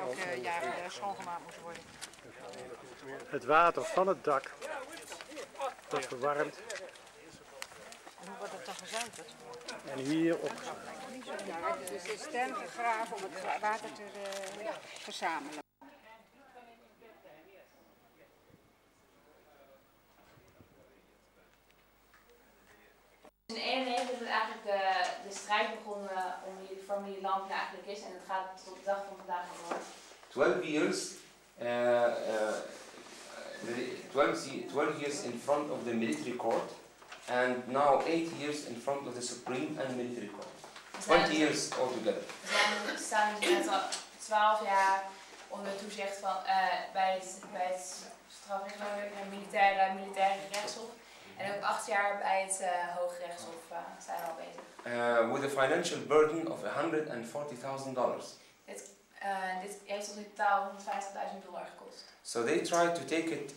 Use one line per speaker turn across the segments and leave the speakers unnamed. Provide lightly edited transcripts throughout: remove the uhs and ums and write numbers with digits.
elke jaar schoongemaakt moet worden.
Het water van het dak wordt verwarmd.
En hoe wordt het dan gezuiverd?
En hier opgeslagen.
Ja, het is een stem gegraven om het water te verzamelen.
In 1991 is eigenlijk de strijd begonnen om die familie Lamp eigenlijk is en het gaat tot de dag van vandaag door.
12 years in front of the military court and now 8 years in front of the Supreme and military court. 20 years altogether.
We staan dus net al 12 jaar onder toezicht van, bij het militaire gerechtshof. En ook 8 jaar bij het Hooggerechtshof zijn we al bezig.
With a financial burden of $140,000.
Dit heeft ons in totaal $150.000 gekost.
So they tried to take it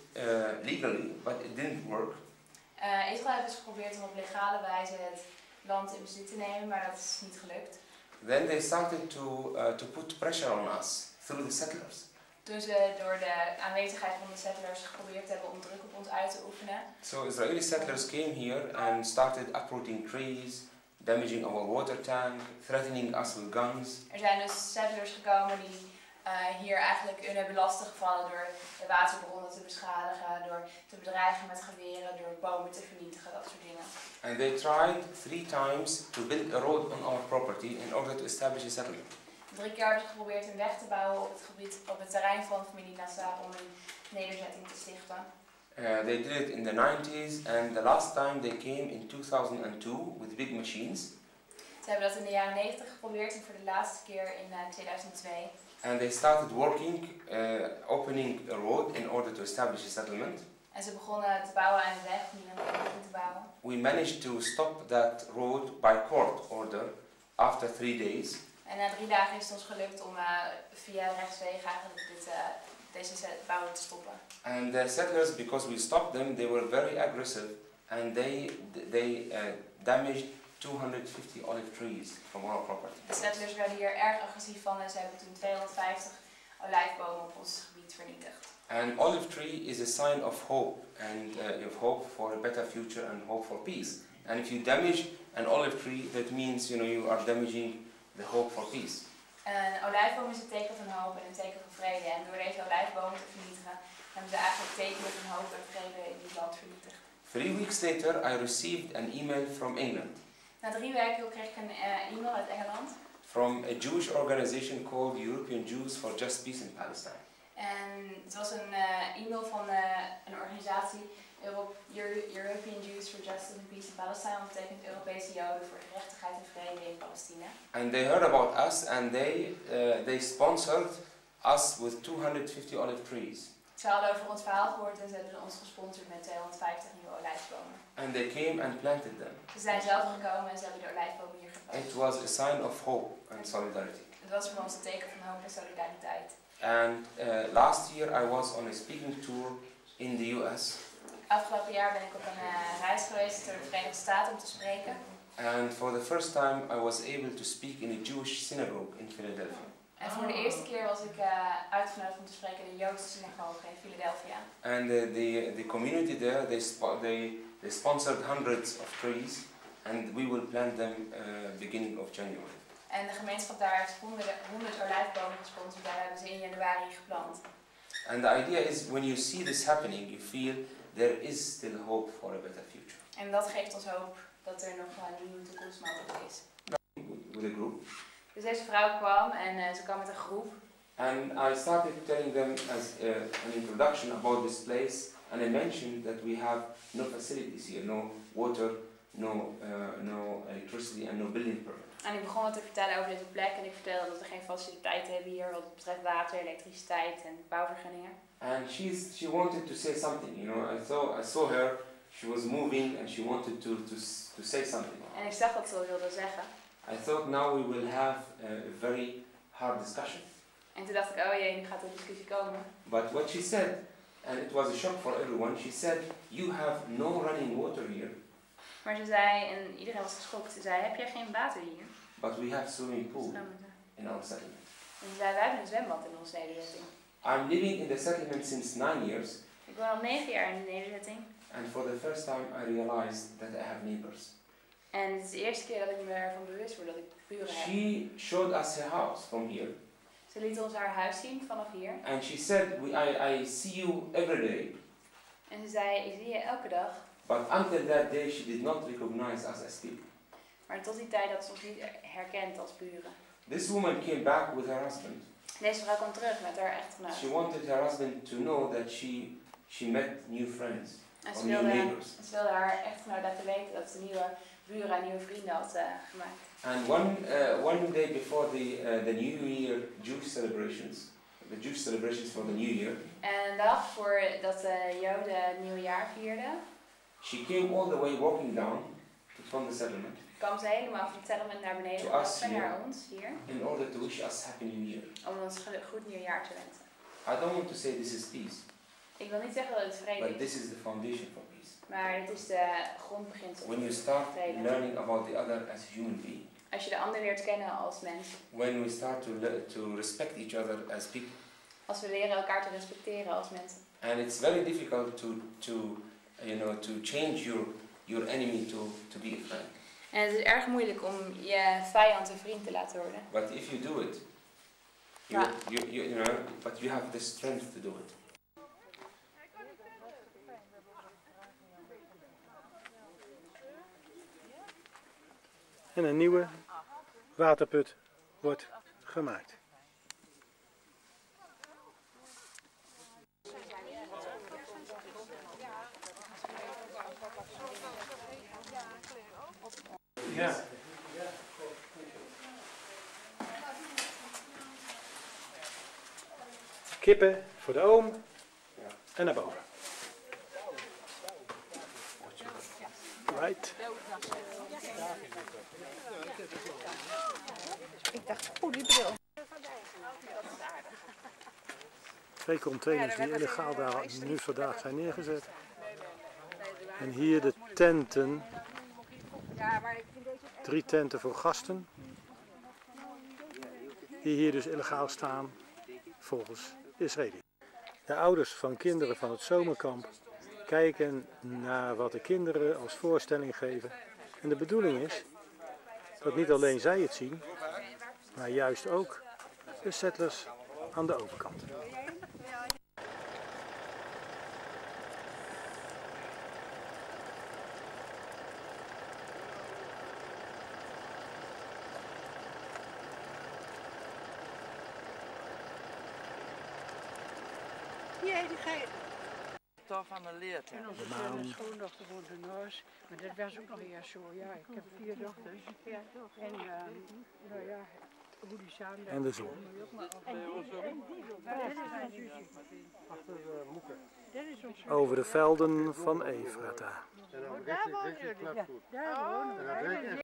legally, but it didn't work.
Israël heeft dus geprobeerd om op legale wijze het land in bezit te nemen, maar dat is niet gelukt.
Then they started to put pressure on us through the settlers.
Toen ze door de aanwezigheid van de settlers geprobeerd hebben om druk op ons uit te oefenen.
So Israeli settlers came here and started uprooting trees, damaging our water tank, threatening us with guns.
Er zijn dus settlers gekomen die hier eigenlijk hun hebben lastiggevallen door de waterbronnen te beschadigen, door te bedreigen met geweren, door bomen te vernietigen, dat soort dingen.
And they tried 3 times to build a road on our property in order to establish a settlement.
3 keer hebben ze geprobeerd een weg te bouwen op het terrein van familie Nassar om een nederzetting te stichten.
They did it in the 90s and the last time they came in 2002 with big machines.
Ze hebben dat in de jaren 90 geprobeerd en voor de laatste keer in 2002.
And they started working, opening a road in order to establish a settlement.
En ze begonnen te bouwen aan de weg om hier een woning te bouwen.
We managed to stop that road by court order after 3 days.
En na 3 dagen is het ons gelukt om via rechtswegen eigenlijk deze bouwen te stoppen.
And the settlers, because we stopped them, they were very aggressive and they damaged 250 olive trees from our property.
De settlers werden hier erg agressief van en ze hebben toen 250 olijfbomen op ons gebied vernietigd.
An olive tree is a sign of hope and of hope for a better future and hope for peace. And if you damage an olive tree, that means you are damaging the hope for peace.
Een olijfboom is een teken van hoop en een teken van vrede. En door deze olijfbomen te vernietigen, hebben ze eigenlijk tekenen van hoop en vrede in dit land vernietigd.
3 weeks later, I received an email from England.
Na 3 weken kreeg ik een e-mail uit Engeland.
From a Jewish organization called European Jews for Just Peace in Palestine.
En het was een e-mail van een organisatie, European Jews for Justice and Peace in Palestine, dat betekent Europese Joden voor gerechtigheid en vrede in Palestina.
And they heard about us and they sponsored us with 250 olive trees.
Ze hadden over ons verhaal gehoord en ze hebben ons gesponsord met 250 nieuwe olijfbomen.
And they came and planted them.
Ze zijn zelf gekomen en ze hebben de olijfbomen hier geplant.
It was a sign of hope and solidarity.
Het was voor ons een teken van hoop en solidariteit.
And last year I was on a speaking tour in the US.
Afgelopen jaar ben ik op een reis geweest door de Verenigde Staten om te spreken.
And for the first time I was able to speak in a Jewish synagogue in Philadelphia.
En voor de eerste keer was ik uitgenodigd om te spreken in de Joodse synagoge in Philadelphia.
And the community there, they sponsored hundreds of trees and we will plant them beginning of January.
En de gemeenschap daar heeft 100 olijfbomen gesponsord, daar hebben ze in januari geplant.
And the idea is when you see this happening, you feel there is still hope for a better future.
En dat geeft ons hoop dat er nog een nieuwe toekomst mogelijk is.
With a group.
Dus deze vrouw kwam en ze kwam met een groep.
And I started telling them as an introduction about this place, and I mentioned that we have no facilities here, no water, no electricity and no building permit.
En ik begon wat te vertellen over deze plek en ik vertelde dat we geen faciliteiten hebben hier wat betreft water, elektriciteit en bouwvergunningen.
And she wanted to say something, I saw her, she was moving and she wanted to say something.
En ik zag dat ze wilde zeggen.
I thought now we will have a very hard discussion.
En toen dacht ik, oh jee, nu gaat de discussie komen.
But what she said, and it was a shock for everyone, she said, you have no running water here.
Maar ze zei, en iedereen was geschokt, ze zei, heb jij geen water hier?
But we have swimming pool in our settlement.
En ze zei, wij hebben een zwembad in onze nederzetting.
I'm living in the settlement since 9 years.
Ik woon al 9 jaar in de nederzetting.
And for the first time I realized that I have neighbors.
En het is de eerste keer dat ik me ervan bewust word dat ik buren heb.
She showed us her house from here.
Ze liet ons haar huis zien vanaf hier.
And she said, I see you every day.
En ze zei, ik zie je elke dag.
But until that day she did not recognize us as people.
Maar tot die tijd dat ze ons niet herkent als buren.
This woman came back with her husband.
Deze vrouw kwam terug met haar echtgenoot.
She wanted her husband to know that she met new friends
En
or
ze
new neighbors.
wilde haar echtgenoot laten weten dat ze nieuwe buren en nieuwe vrienden had gemaakt.
And one day before the New Year Jewish celebrations, the Jewish celebrations for the New Year.
En een dag voordat de Joden het nieuwe jaar vierden.
She came all the way walking down from the settlement.
Kwam ze helemaal van het settlement naar beneden gelopen naar ons hier.
In order to wish us Happy New Year.
Om ons goed nieuwjaar te wensen.
I don't want to say this is peace.
Ik wil niet zeggen dat het vrede
But
is.
this is the foundation for peace.
Maar het is de grondbeginsel.
When you start learning about the other as a human being.
Als je de ander leert kennen als mens.
When we start to respect each other as people.
Als we leren elkaar te respecteren als mensen.
And it's very difficult to change your enemy to be a friend.
En het is erg moeilijk om je vijand een vriend te laten worden.
But if you do it, but you have the strength to do it.
En een nieuwe waterput wordt gemaakt. Ja. Kippen voor de oom en naar boven. Right.
Ik dacht, die bril.
2 containers die illegaal daar nu vandaag zijn neergezet. En hier de tenten. 3 tenten voor gasten. Die hier dus illegaal staan volgens Israël. De ouders van kinderen van het zomerkamp kijken naar wat de kinderen als voorstelling geven. En de bedoeling is dat niet alleen zij het zien, maar juist ook de settlers aan de overkant.
Ja, die ga je.
Toch van de leert.
En onze schoondochter woont in huis. Maar dat was ook nog eerst zo. Ja, ik heb 4 dochters. En nou ja, hoe die samen...
En de zon. Over de velden van Efrata.
Daar wonen jullie. Daar wonen we.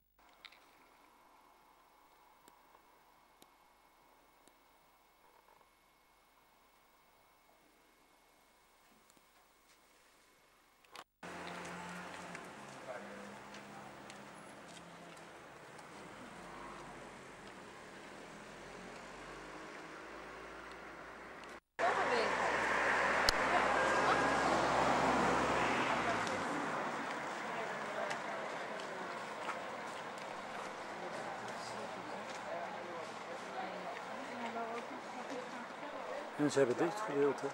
En ze hebben dit gedeelte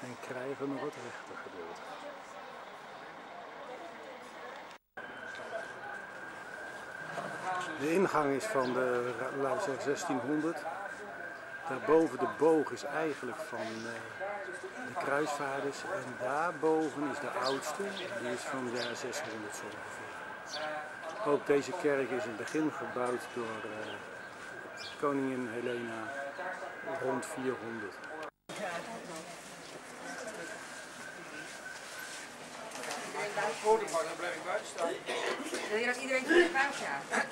en krijgen nog het rechte gedeelte. De ingang is van de, laten we zeggen, 1600. Daarboven de boog is eigenlijk van de kruisvaarders. En daarboven is de oudste, die is van het jaar 600 zo ongeveer. Ook deze kerk is in het begin gebouwd door koningin Helena rond 400.
Wil je dat iedereen voor de buis gaat?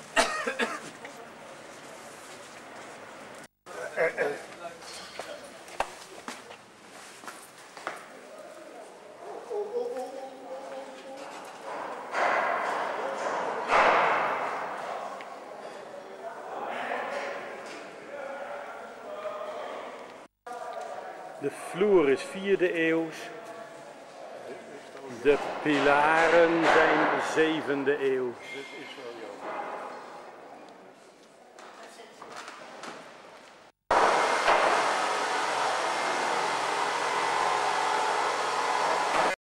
De vloer is 4e eeuws. De pilaren zijn 7e eeuw.